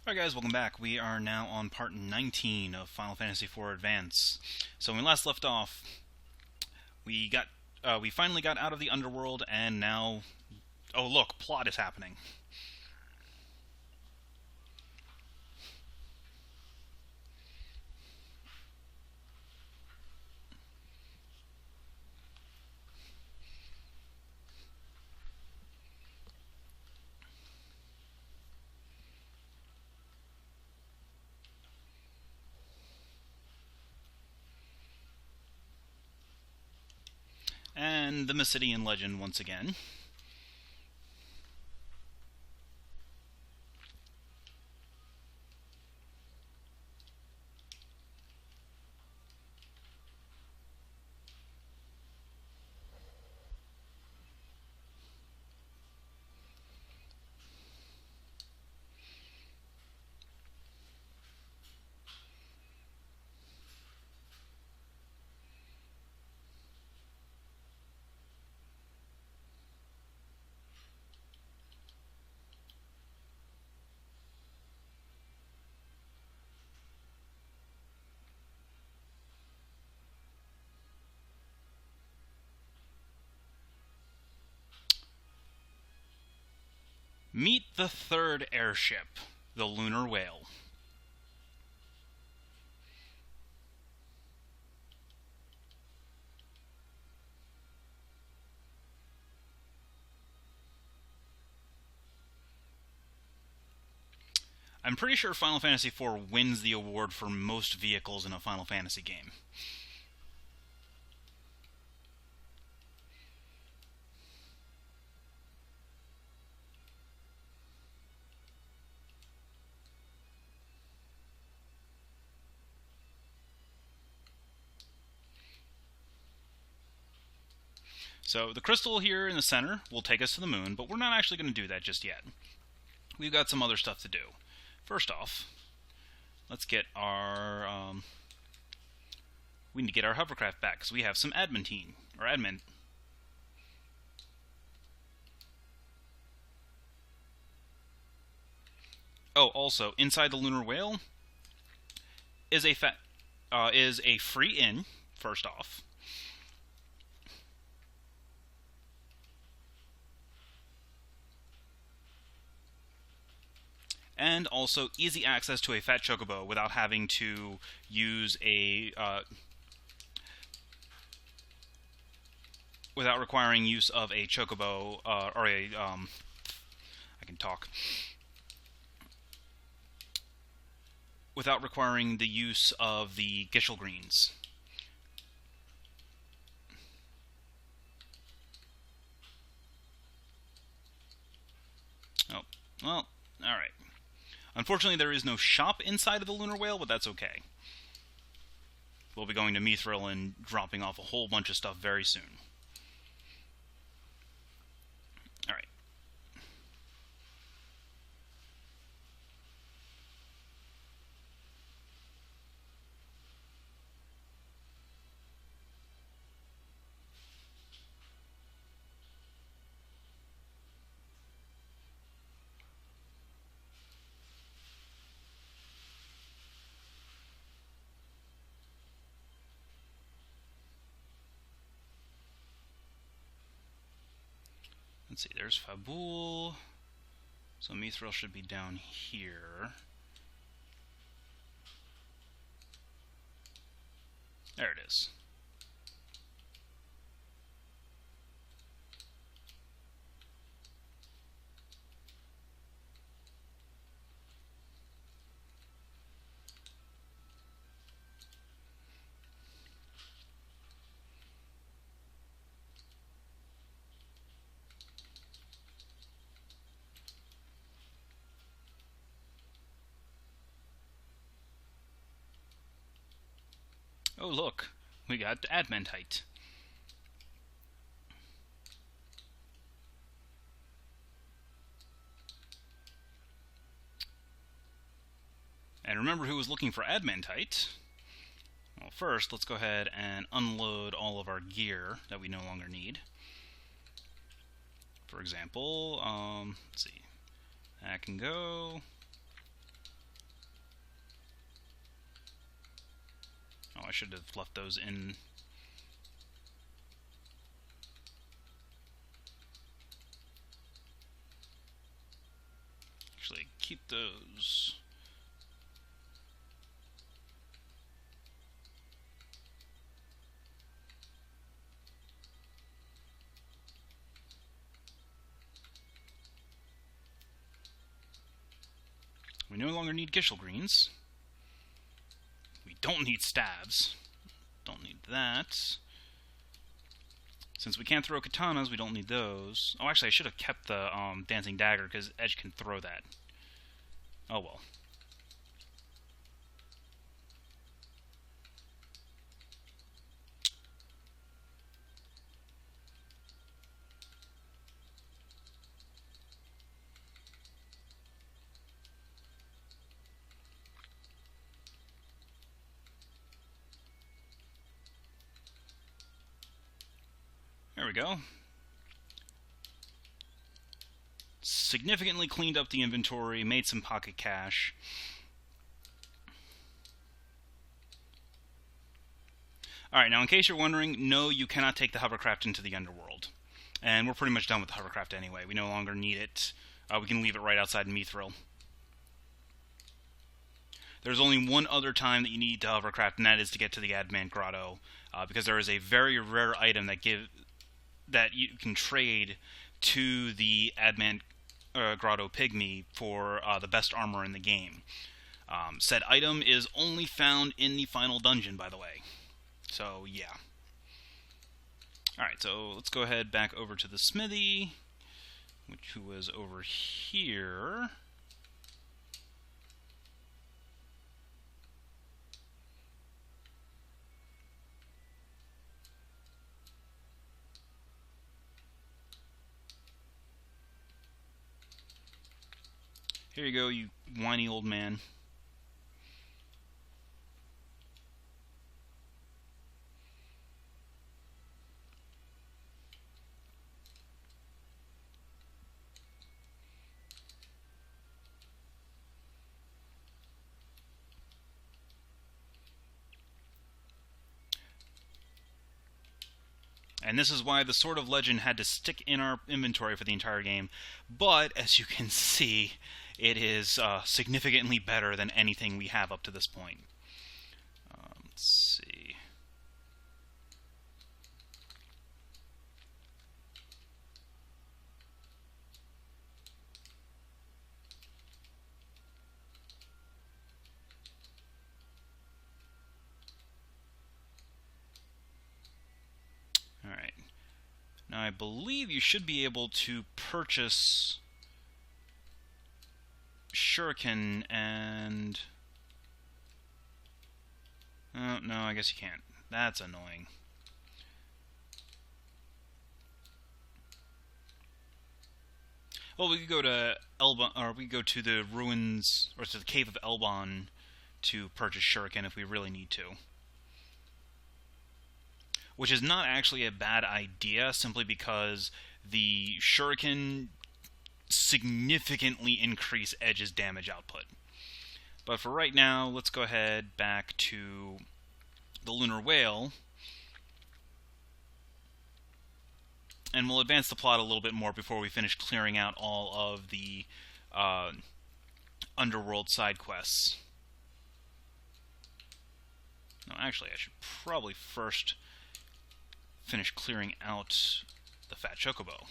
Alright guys, welcome back. We are now on part 19 of Final Fantasy IV Advance. So when we last left off, we finally got out of the underworld, and now... Oh look, plot is happening. And the Mysidian legend once again. Meet the third airship, the Lunar Whale. I'm pretty sure Final Fantasy IV wins the award for most vehicles in a Final Fantasy game. So the crystal here in the center will take us to the moon, but we're not actually going to do that just yet. We've got some other stuff to do. First off, let's get our... we need to get our hovercraft back, because we have some admin. Oh, also, inside the Lunar Whale is a free inn, first off. And also easy access to a fat chocobo without having to use a without requiring use of a chocobo or a I can talk. Without requiring the use of the Gishel greens. Oh, well, alright. Unfortunately, there is no shop inside of the Lunar Whale, but that's okay. We'll be going to Mithril and dropping off a whole bunch of stuff very soon. Alright. Let's see, there's Fabul. So Mithril should be down here. There it is. Oh look, we got adamantite. And remember who was looking for adamantite? Well, first, let's go ahead and unload all of our gear that we no longer need. For example, let's see. That can go. Oh, I should have left those in. Actually, keep those. We no longer need Gishel Greens. We don't need stabs. Don't need that. Since we can't throw katanas, we don't need those. Oh, actually, I should have kept the dancing dagger, because Edge can throw that. Oh well. There we go. Significantly cleaned up the inventory, made some pocket cash. Alright, now in case you're wondering, no, you cannot take the hovercraft into the underworld. And we're pretty much done with the hovercraft anyway. We no longer need it. We can leave it right outside Mithril. There's only one other time that you need to hovercraft, and that is to get to the Adamant Grotto, because there is a very rare item that you can trade to the Adamant Grotto Pygmy for the best armor in the game. Said item is only found in the final dungeon, by the way. So, yeah. Alright, so let's go ahead back over to the smithy, which was over here. Here you go, you whiny old man. And this is why the Sword of Legend had to stick in our inventory for the entire game. But, as you can see, it is significantly better than anything we have up to this point. Let's see. Alright. Now I believe you should be able to purchase Shuriken and... Oh, no, I guess you can't. That's annoying. Well, we could go to Elbon, or we could go to the ruins, or to the Cave of Elbon to purchase Shuriken if we really need to. Which is not actually a bad idea, simply because the Shuriken significantly increase Edge's damage output. But for right now, let's go ahead back to the Lunar Whale, and we'll advance the plot a little bit more before we finish clearing out all of the underworld side quests. No, actually, I should probably first finish clearing out the Fat Chocobo.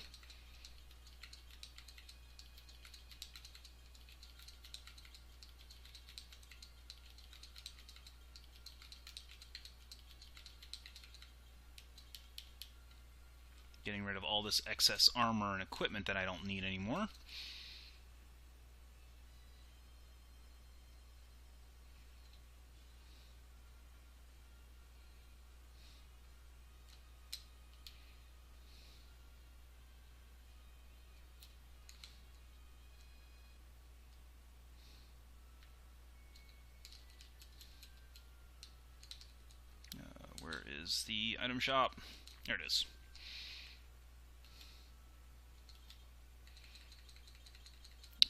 Getting rid of all this excess armor and equipment that I don't need anymore. Where is the item shop? There it is.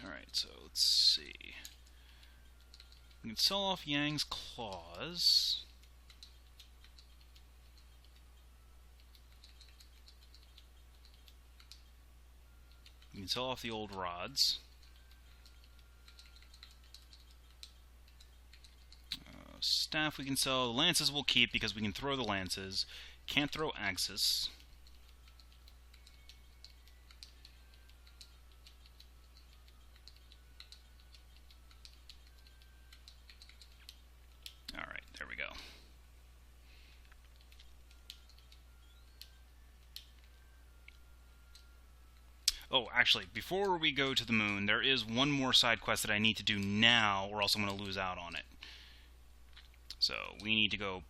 Alright, so let's see. We can sell off Yang's claws. We can sell off the old rods. Staff we can sell. The lances we'll keep because we can throw the lances. Can't throw axes. Alright, there we go. Oh, actually, before we go to the moon, there is one more side quest that I need to do now, or else I'm going to lose out on it. So, we need to go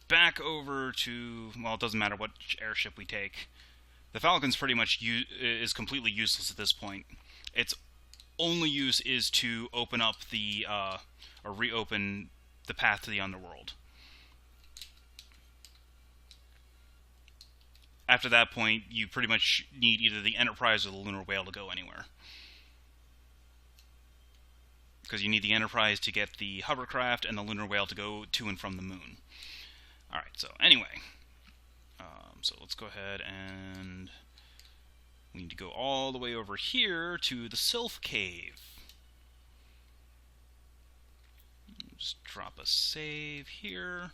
back over to... well, it doesn't matter what airship we take. The Falcon's pretty much is completely useless at this point. Its only use is to open up the... or reopen the path to the underworld. After that point, you pretty much need either the Enterprise or the Lunar Whale to go anywhere. Because you need the Enterprise to get the hovercraft and the Lunar Whale to go to and from the moon. Alright, so anyway. So let's go ahead and... we need to go all the way over here to the Sylph Cave. Just drop a save here.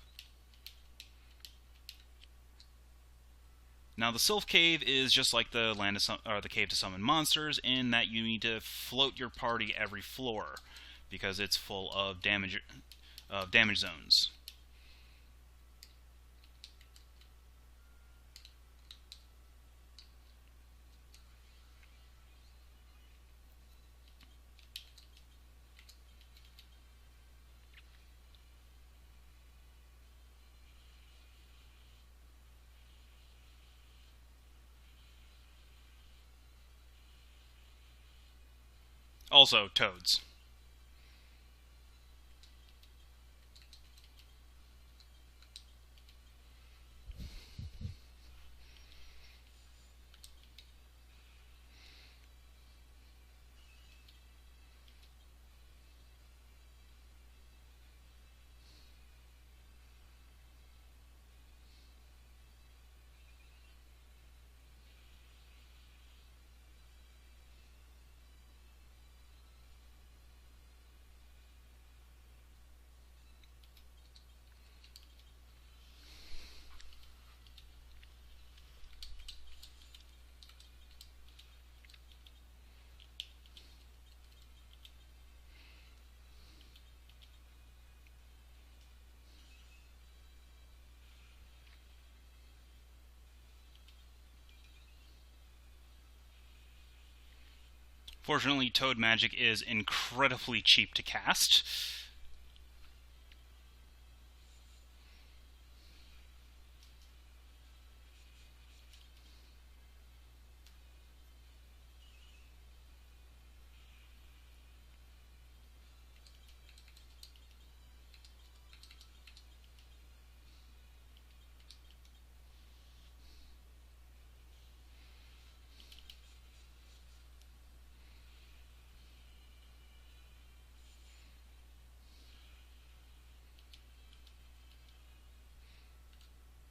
Now, the Sylph Cave is just like the the cave to summon monsters, in that you need to float your party every floor because it's full of damage zones. Also, toads. Fortunately, Toad Magic is incredibly cheap to cast.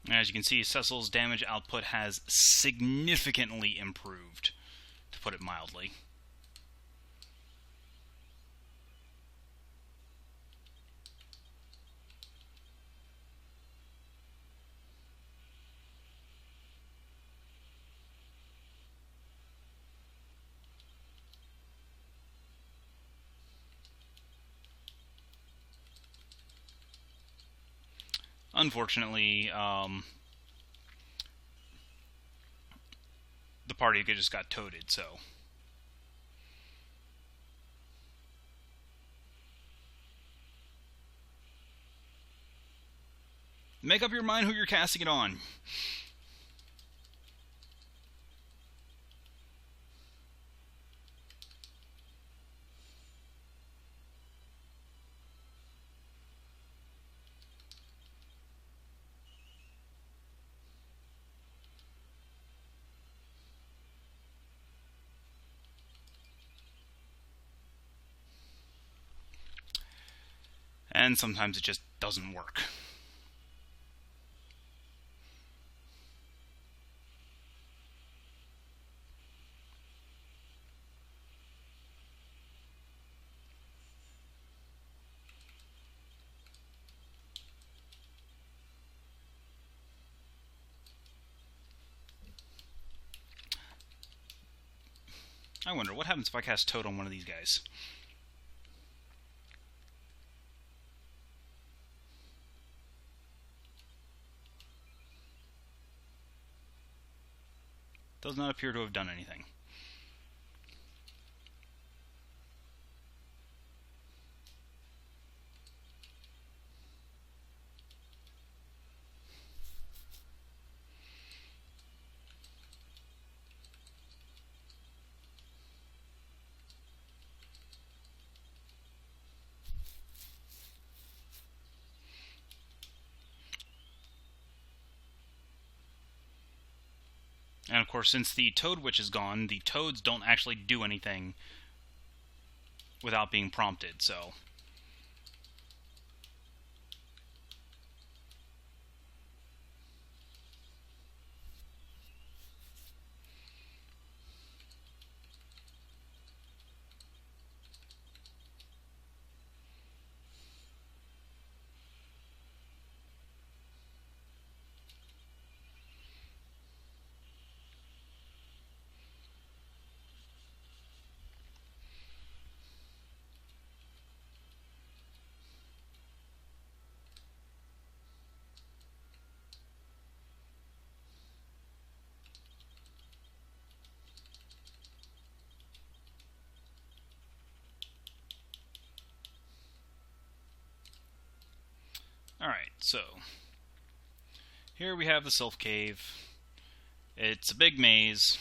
As you can see, Cecil's damage output has significantly improved, to put it mildly. Unfortunately, the party just got toaded, so... make up your mind who you're casting it on. And sometimes it just doesn't work. I wonder, what happens if I cast Toad on one of these guys? Does not appear to have done anything. And of course, since the Toad Witch is gone, the Toads don't actually do anything without being prompted, so... Alright, so... here we have the Sylph Cave. It's a big maze.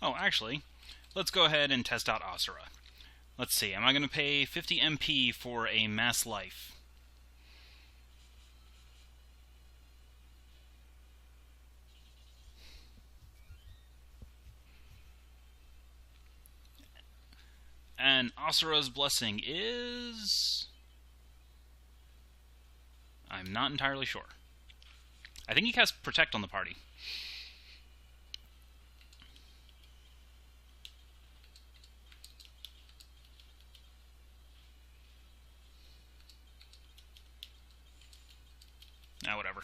Oh, actually, let's go ahead and test out Asura. Let's see, am I going to pay 50 MP for a mass life? And Asura's blessing is... I'm not entirely sure. I think he casts Protect on the party. Ah, whatever.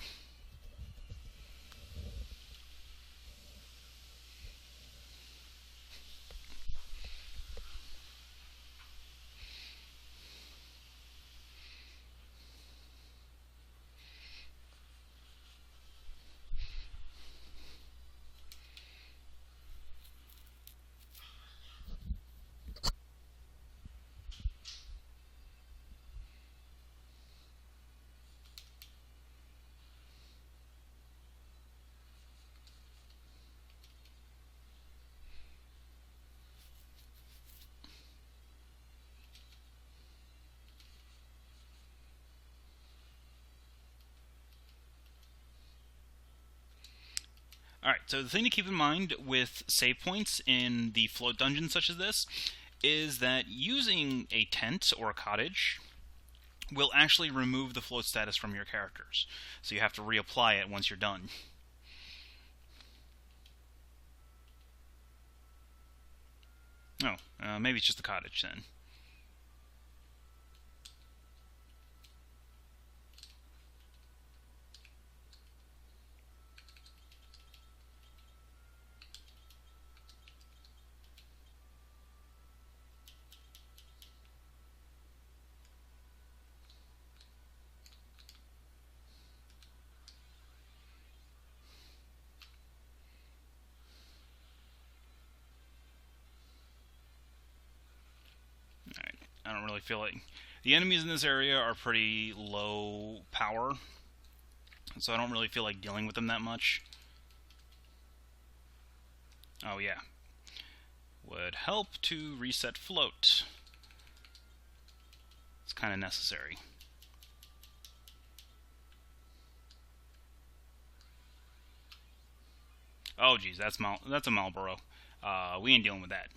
Alright, so the thing to keep in mind with save points in the float dungeons such as this is that using a tent or a cottage will actually remove the float status from your characters. So you have to reapply it once you're done. Oh, maybe it's just the cottage then. I don't really feel like... the enemies in this area are pretty low power. so I don't really feel like dealing with them that much. Oh yeah. Would help to reset float. It's kind of necessary. Oh geez, that's a Marlboro. We ain't dealing with that.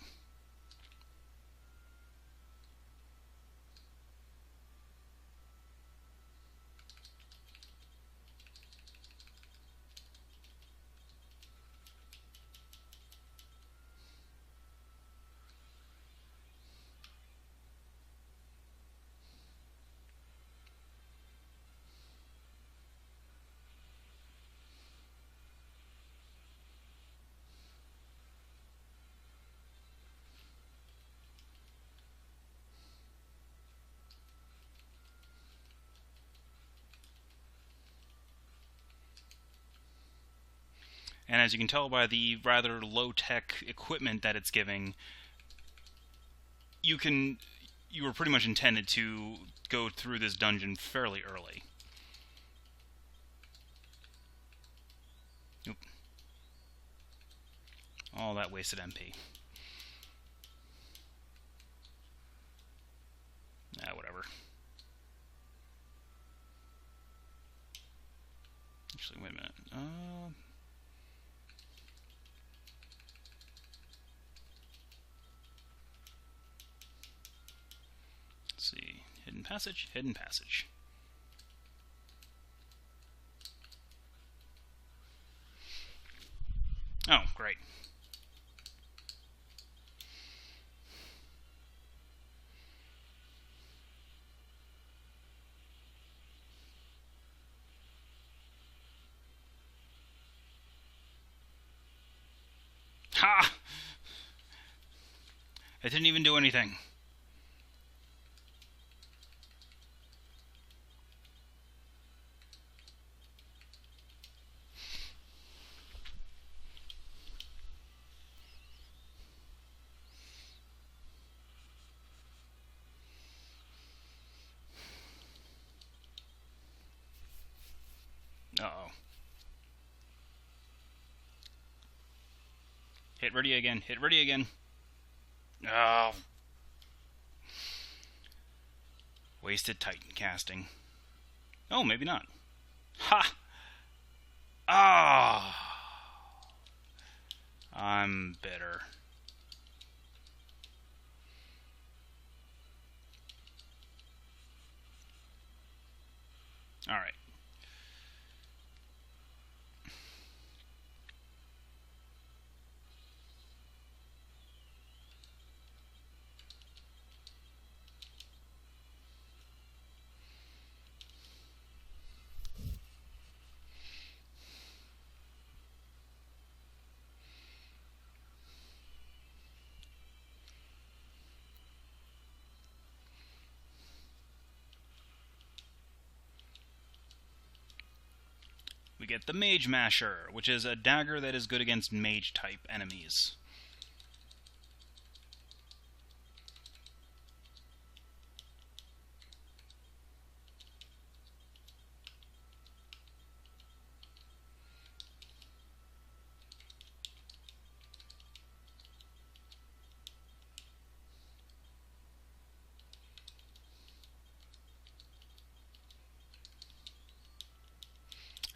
And as you can tell by the rather low-tech equipment that it's giving, you were pretty much intended to go through this dungeon fairly early. Oop. All that wasted MP. Whatever. Actually, wait a minute. Let's see. Hidden passage, hidden passage. Oh, great. Ha! It didn't even do anything. Uh-oh. Hit ready again. Hit ready again. Oh. Wasted Titan casting. Oh, maybe not. Ha! Ah! I'm bitter. Alright. We get the Mage Masher, which is a dagger that is good against mage-type enemies.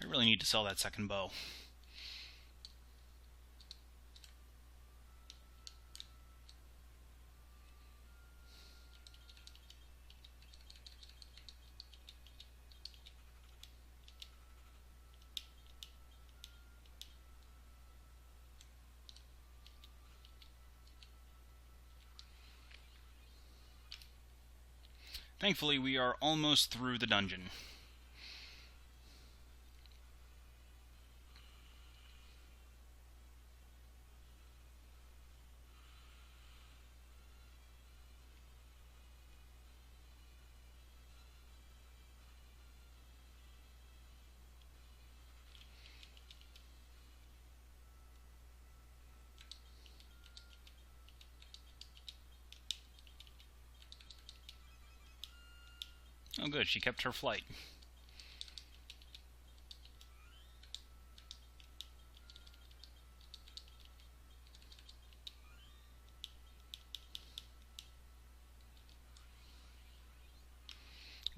I really need to sell that second bow. Thankfully, we are almost through the dungeon. Oh good, she kept her flight.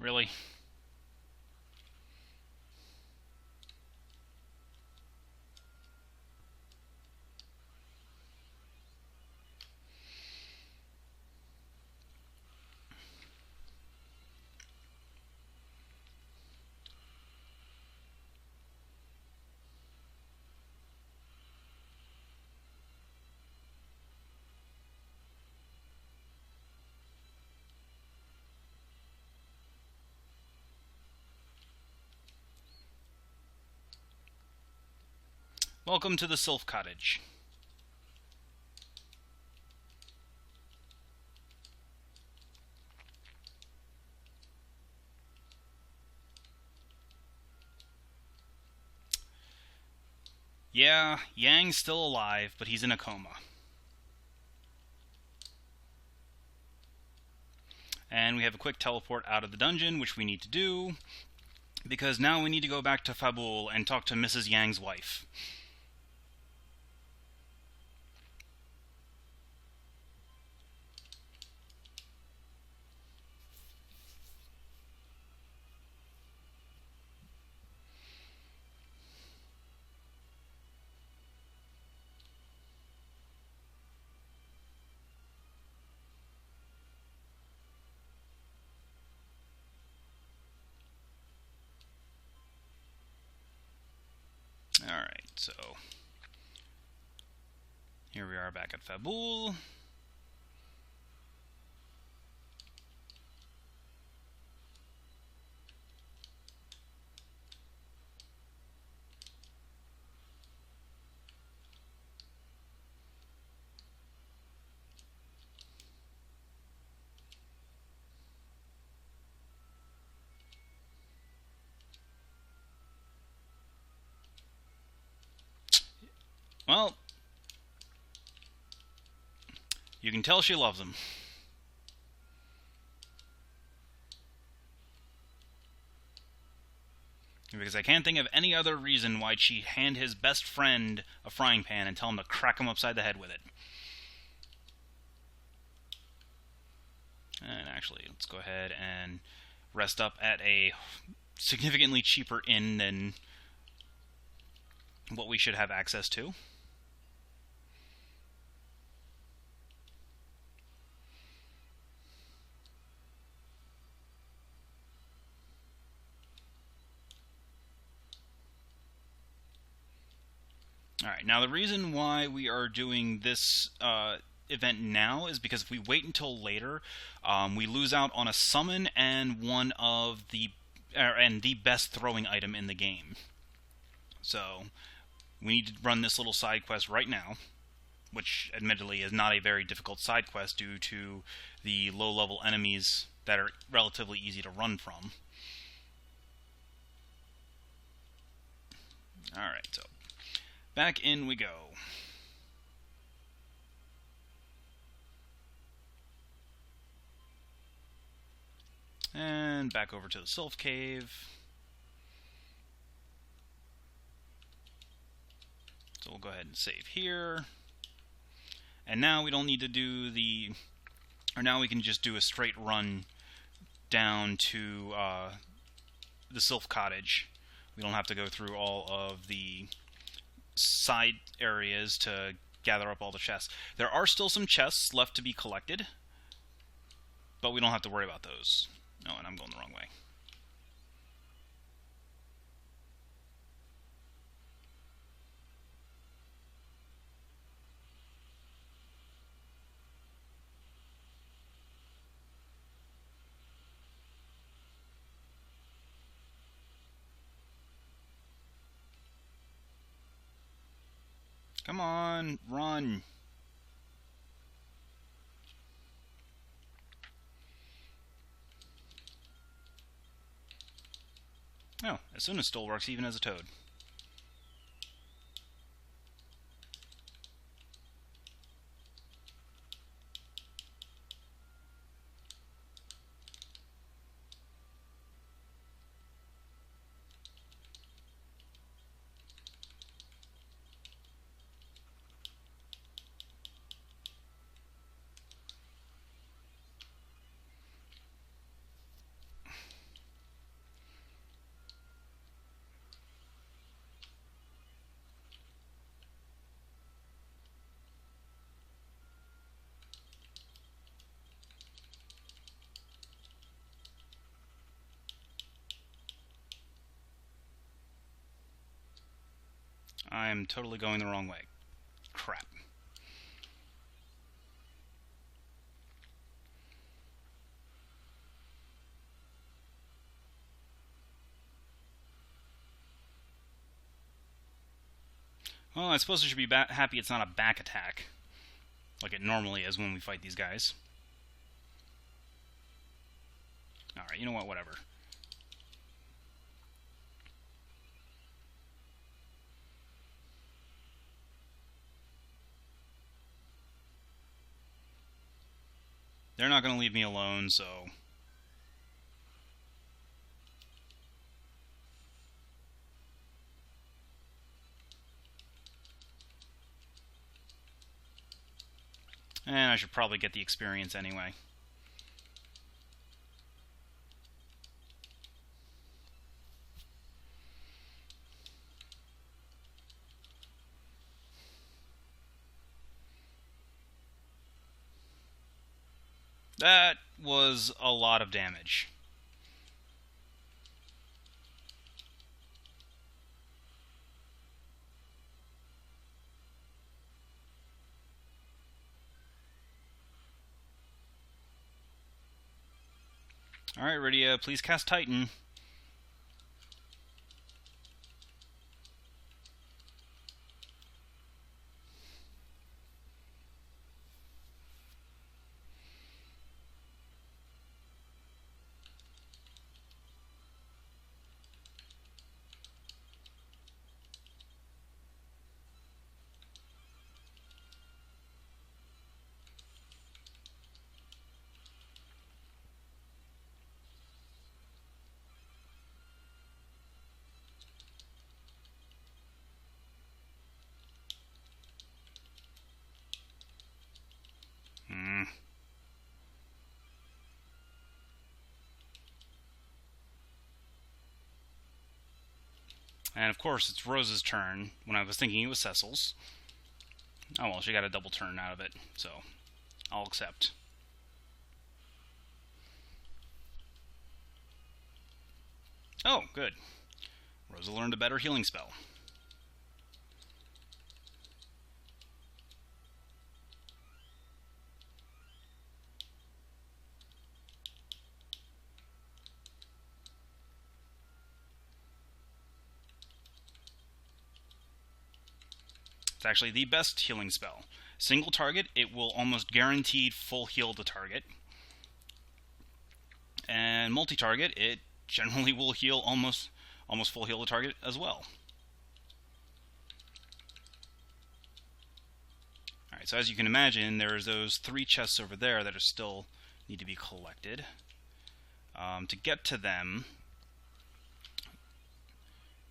Really? Welcome to the Sylph Cottage. Yeah, Yang's still alive, but he's in a coma. And we have a quick teleport out of the dungeon, which we need to do, because now we need to go back to Fabul and talk to Mrs. Yang's wife. Alright, so here we are back at Fabul. Well, you can tell she loves him. Because I can't think of any other reason why she'd hand his best friend a frying pan and tell him to crack him upside the head with it. And actually, let's go ahead and rest up at a significantly cheaper inn than what we should have access to. Alright, now the reason why we are doing this event now is because if we wait until later, we lose out on a summon and one of the best throwing item in the game. So we need to run this little side quest right now, which admittedly is not a very difficult side quest due to the low-level enemies that are relatively easy to run from. Alright, so back in we go. And back over to the Sylph Cave. So we'll go ahead and save here. And now we don't need to do the... Or now we can just do a straight run down to the Sylph Cottage. We don't have to go through all of the side areas to gather up all the chests. There are still some chests left to be collected, but we don't have to worry about those. Oh, and I'm going the wrong way. Come on, run. Oh, as soon as still works even as a toad. I'm totally going the wrong way. Crap. Well, I suppose I should be happy it's not a back attack, like it normally is when we fight these guys. Alright, you know what, whatever. They're not going to leave me alone, so... And I should probably get the experience anyway. That was a lot of damage. Alright, Rydia, please cast Titan. And of course, it's Rose's turn, when I was thinking it was Cecil's. Oh well, she got a double turn out of it, so I'll accept. Oh, good. Rosa learned a better healing spell. It's actually the best healing spell. Single target, it will almost guaranteed full heal the target. And multi-target, it generally will heal almost full heal the target as well. Alright, so as you can imagine, there's those 3 chests over there that are still need to be collected. To get to them,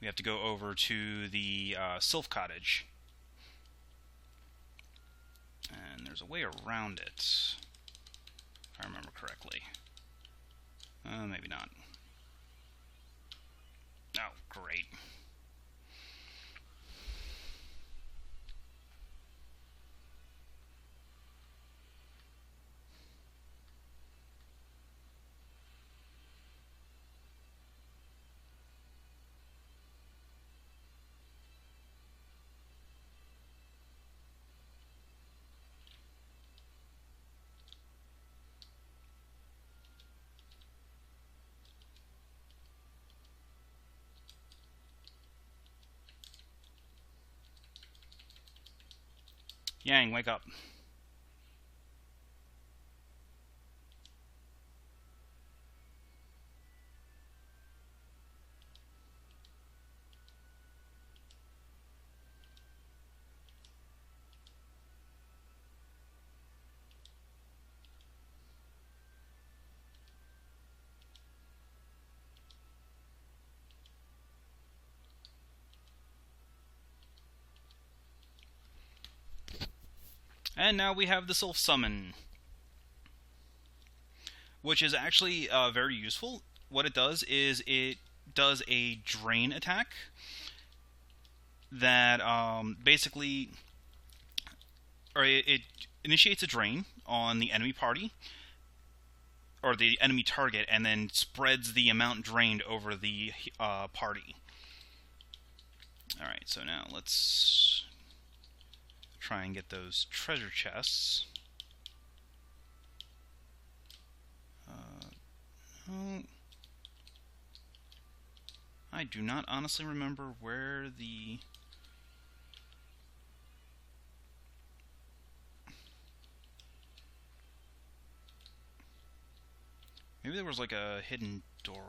we have to go over to the Sylph Cottage. And there's a way around it, if I remember correctly. Maybe not. Oh, great. Yang, wake up. And now we have the Sylph Summon, which is actually very useful. What it does is it does a drain attack that basically, or it initiates a drain on the enemy party, or the enemy target, and then spreads the amount drained over the party. Alright, so now let's try and get those treasure chests. Oh, I do not honestly remember where the... Maybe there was like a hidden doorway.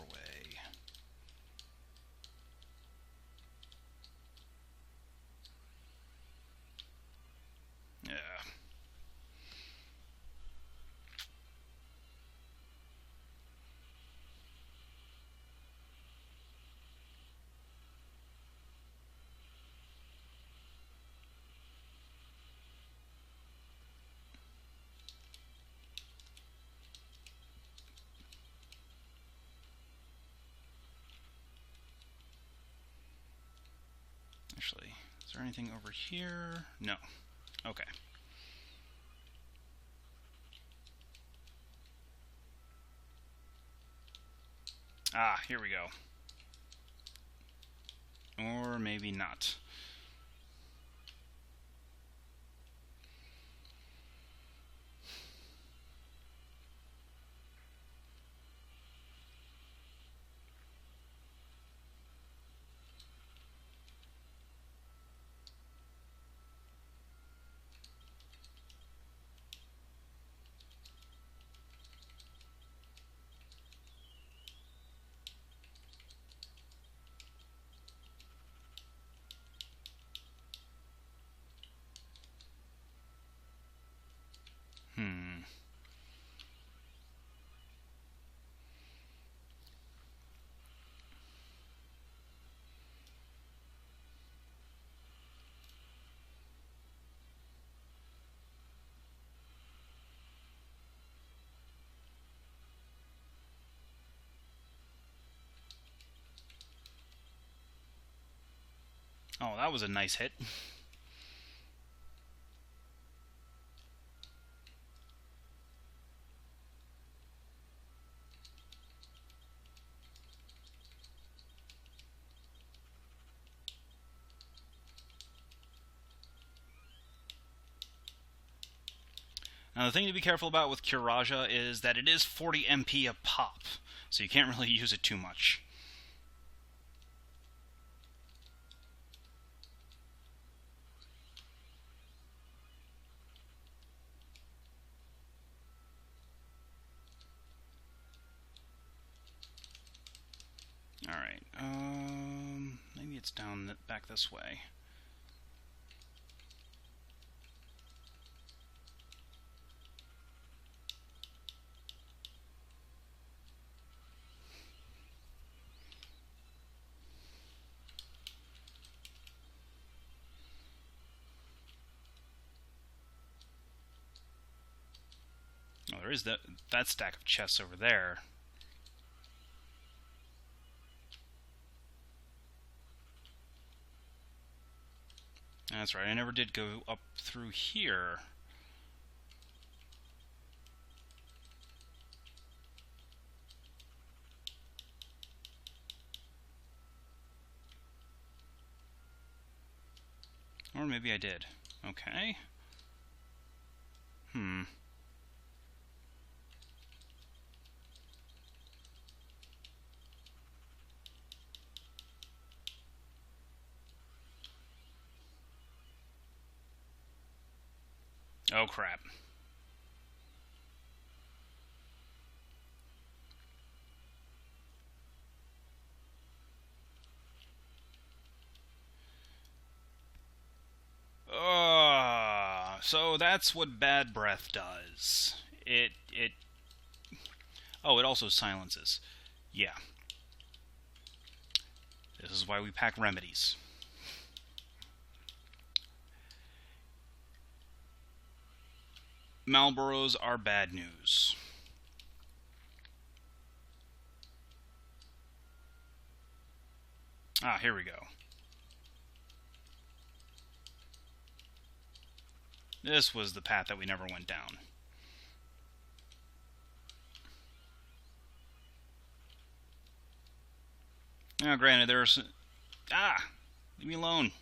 Yeah. Actually, is there anything over here? No. Okay. Ah, here we go. Or maybe not. Hmm. Oh, that was a nice hit. Now, the thing to be careful about with Curaja is that it is 40 MP a pop, so you can't really use it too much. Alright, maybe it's down back this way. Oh, there is that stack of chests over there. That's right, I never did go up through here. Or maybe I did. Okay. Hmm. Oh, crap. So that's what bad breath does. Oh, it also silences. Yeah. This is why we pack remedies. Marlboros are bad news. Ah, here we go. This was the path that we never went down. Now, granted, there's... Ah! Leave me alone.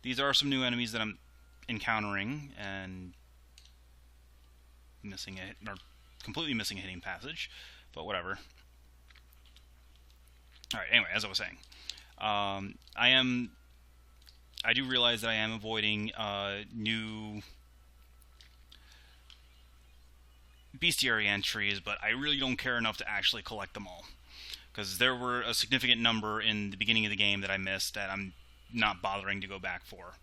These are some new enemies that I'm encountering and missing or completely missing a hitting passage, but whatever. Alright, anyway, as I was saying, I do realize that I am avoiding new bestiary entries, but I really don't care enough to actually collect them all, because there were a significant number in the beginning of the game that I missed that I'm not bothering to go back for.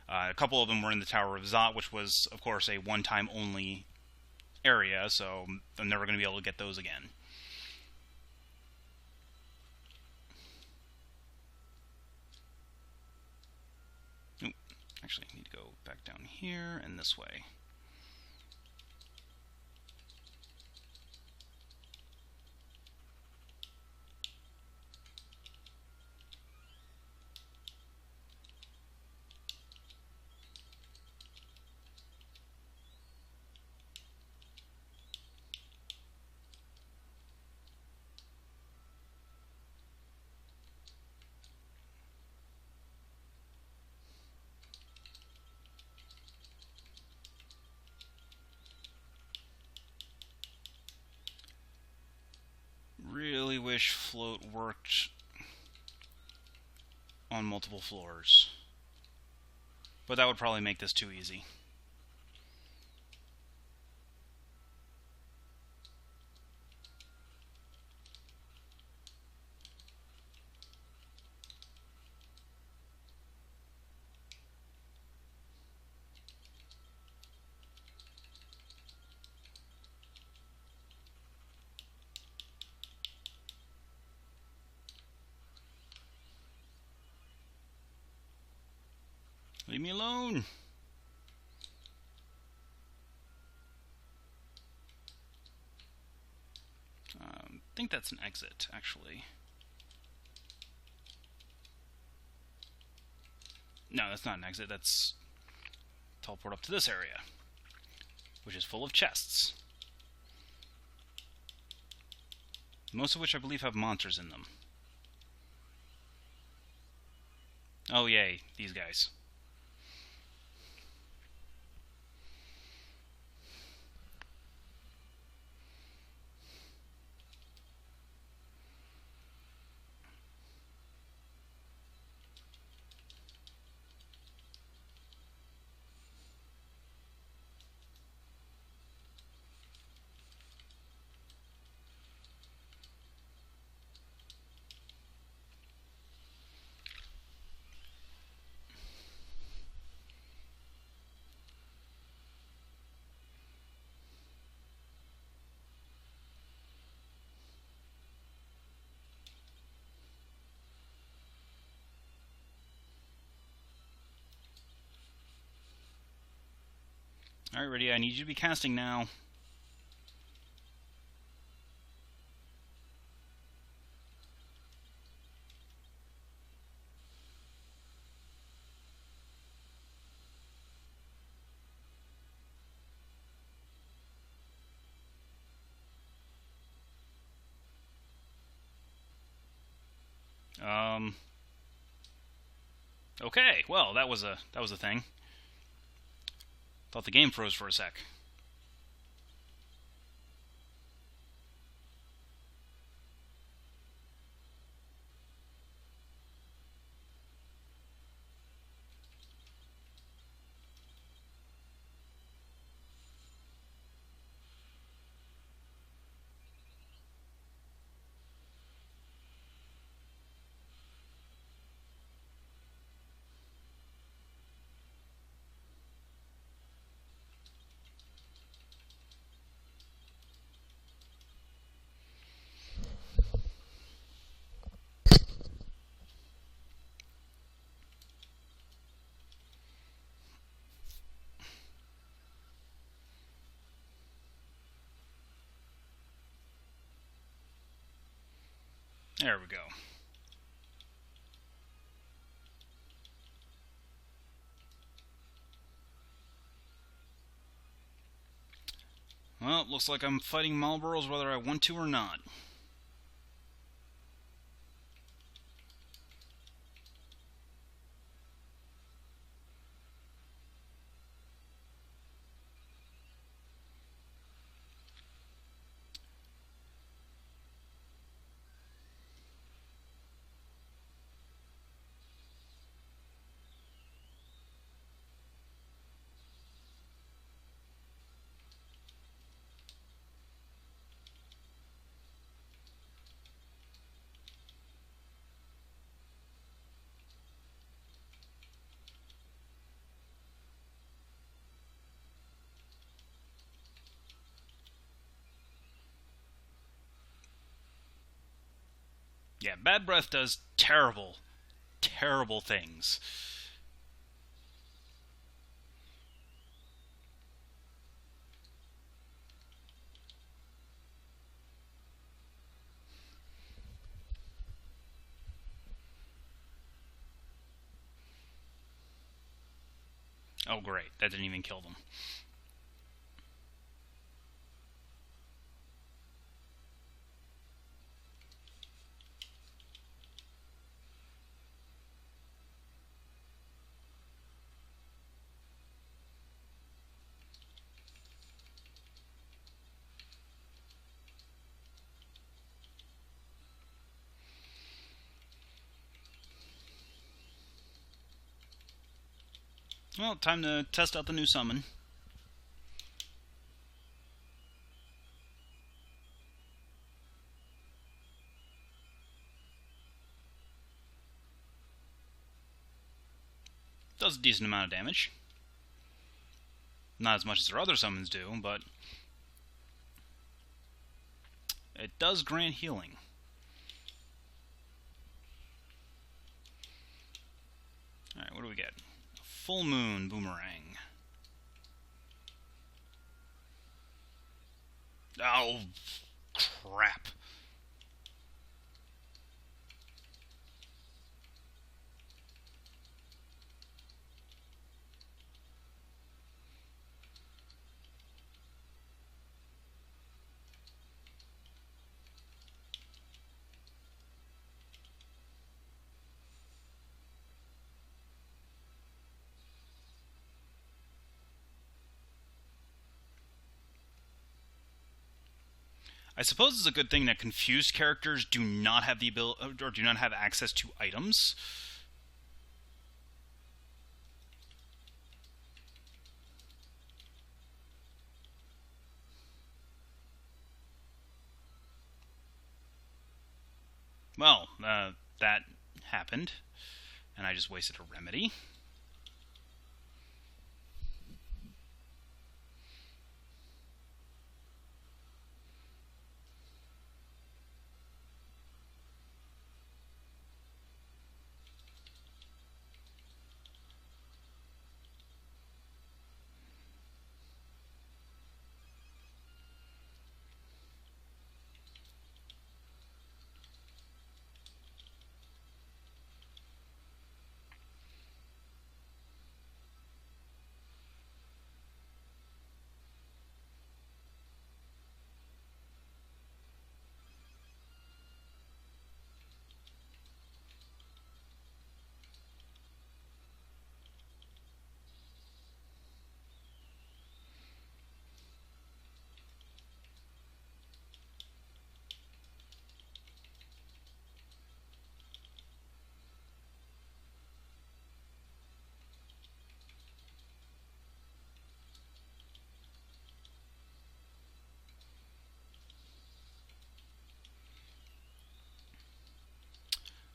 A couple of them were in the Tower of Zot, which was, of course, a one-time only area, so I'm never going to be able to get those again. Ooh, actually, I need to go back down here and this way. Really wish float worked on multiple floors, but that would probably make this too easy. Leave me alone! I think that's an exit, actually. No, that's not an exit, that's teleport up to this area, which is full of chests. Most of which I believe have monsters in them. Oh yay, these guys. Alright, ready, I need you to be casting now. Okay, well, that was a thing. Thought the game froze for a sec. There we go. Well, looks like I'm fighting Marlboros whether I want to or not. Yeah, bad breath does terrible, terrible things. Oh, great. That didn't even kill them. Well, time to test out the new summon. Does a decent amount of damage. Not as much as their other summons do, but it does grant healing. Alright, what do we get? A full moon boomerang. Oh, crap. I suppose it's a good thing that confused characters do not have the ability or do not have access to items. Well, that happened, and I just wasted a remedy.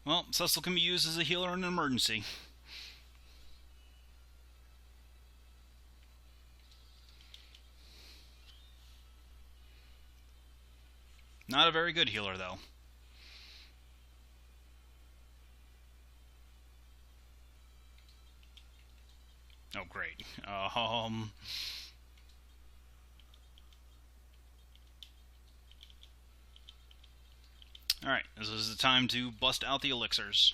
Well, Cecil can be used as a healer in an emergency. Not a very good healer, though. Oh, great. Alright, this is the time to bust out the elixirs.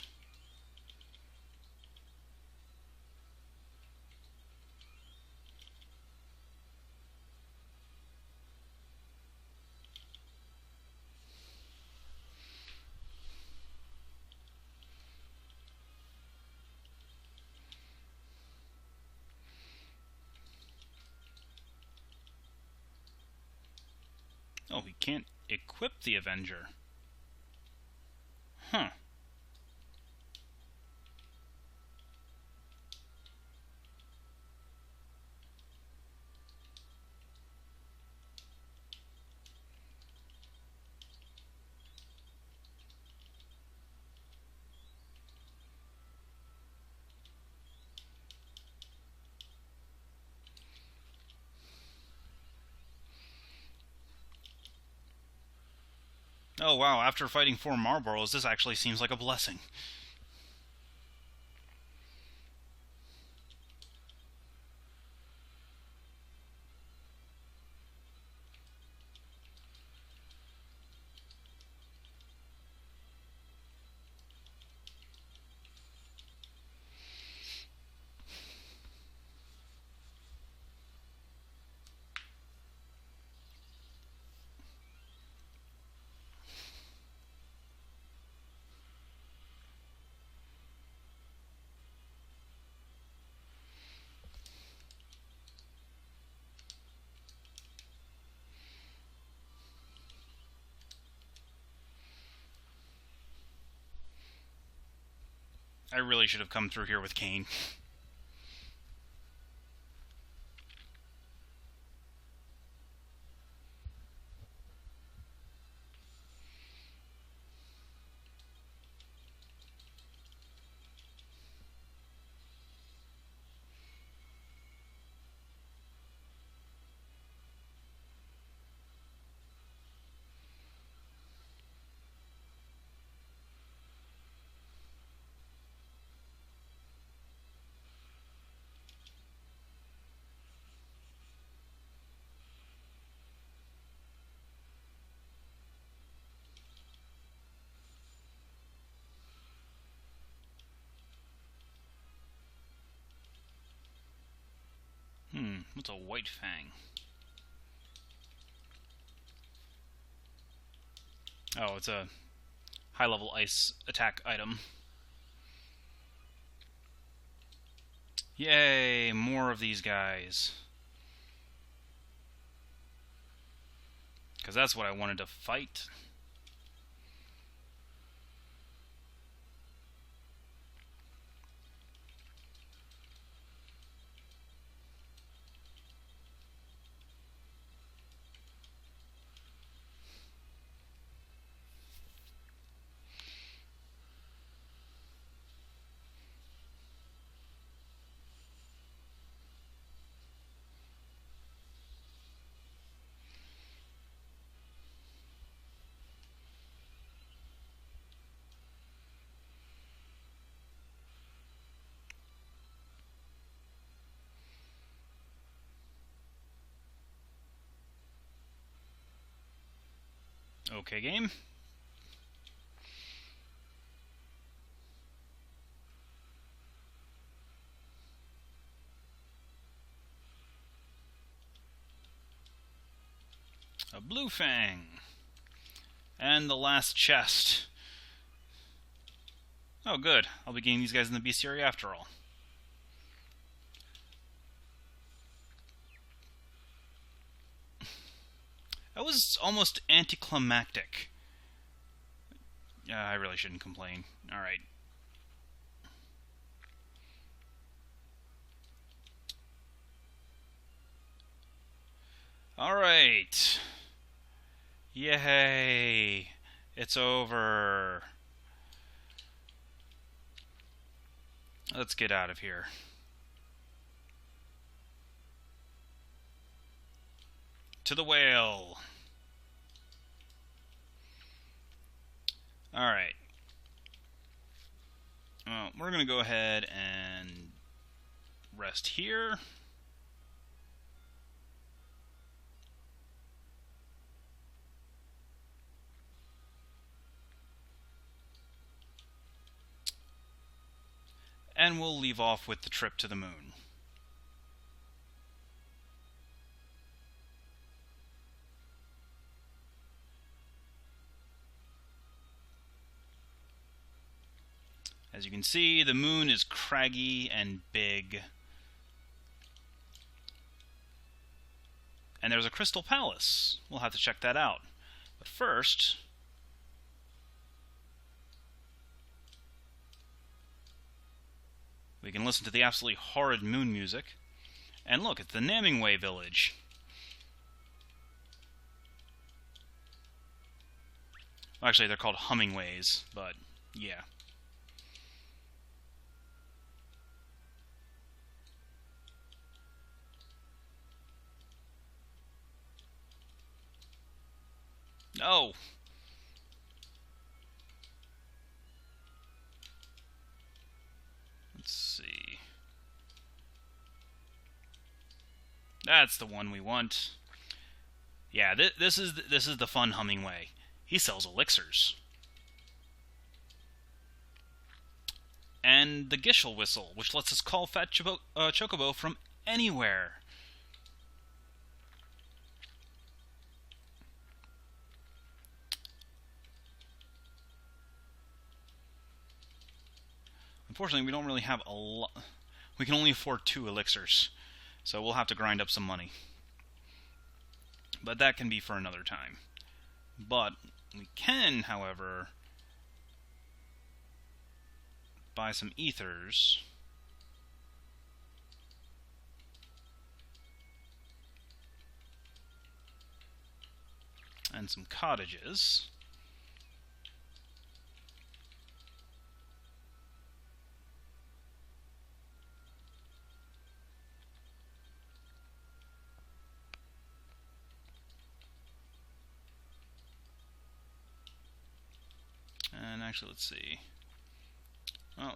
Oh, we can't equip the Avenger. Huh. Oh wow, after fighting 4 Marlboros, this actually seems like a blessing. I really should have come through here with Kane. What's a white fang? Oh, it's a high-level ice attack item. Yay, more of these guys. Because that's what I wanted to fight. Okay, game. A blue fang. And the last chest. Oh, good. I'll be getting these guys in the bestiary after all. That was almost anticlimactic. I really shouldn't complain. Alright. Alright. Yay. It's over. Let's get out of here. To the whale. Alright. Well, we're going to go ahead and rest here. And we'll leave off with the trip to the moon. As you can see, the moon is craggy and big. And there's a crystal palace. We'll have to check that out. But first, we can listen to the absolutely horrid moon music. And look, it's the Namingway village. Well, actually, they're called Hummingways, but yeah. No! That's the one we want. Yeah, this is the fun Hummingway. He sells elixirs. And the Gishel whistle, which lets us call Fat Chocobo from anywhere. Unfortunately, we don't really have a lot. We can only afford 2 elixirs, so we'll have to grind up some money. But that can be for another time. But we can, however, buy some ethers. And some cottages. And actually, let's see. Oh,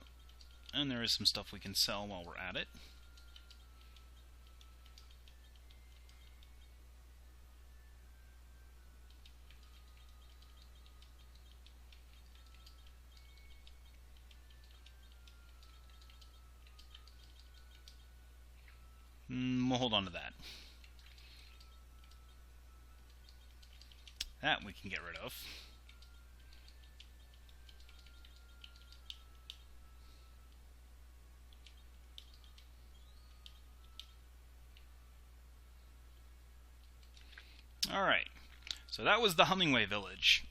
and there is some stuff we can sell while we're at it. We'll hold on to that. That we can get rid of. Alright, so that was the Hummingway village,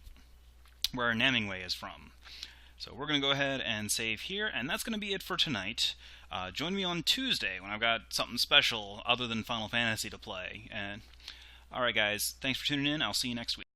where Namingway is from. So we're going to go ahead and save here, and that's going to be it for tonight. Join me on Tuesday when I've got something special other than Final Fantasy to play. And alright guys, thanks for tuning in. I'll see you next week.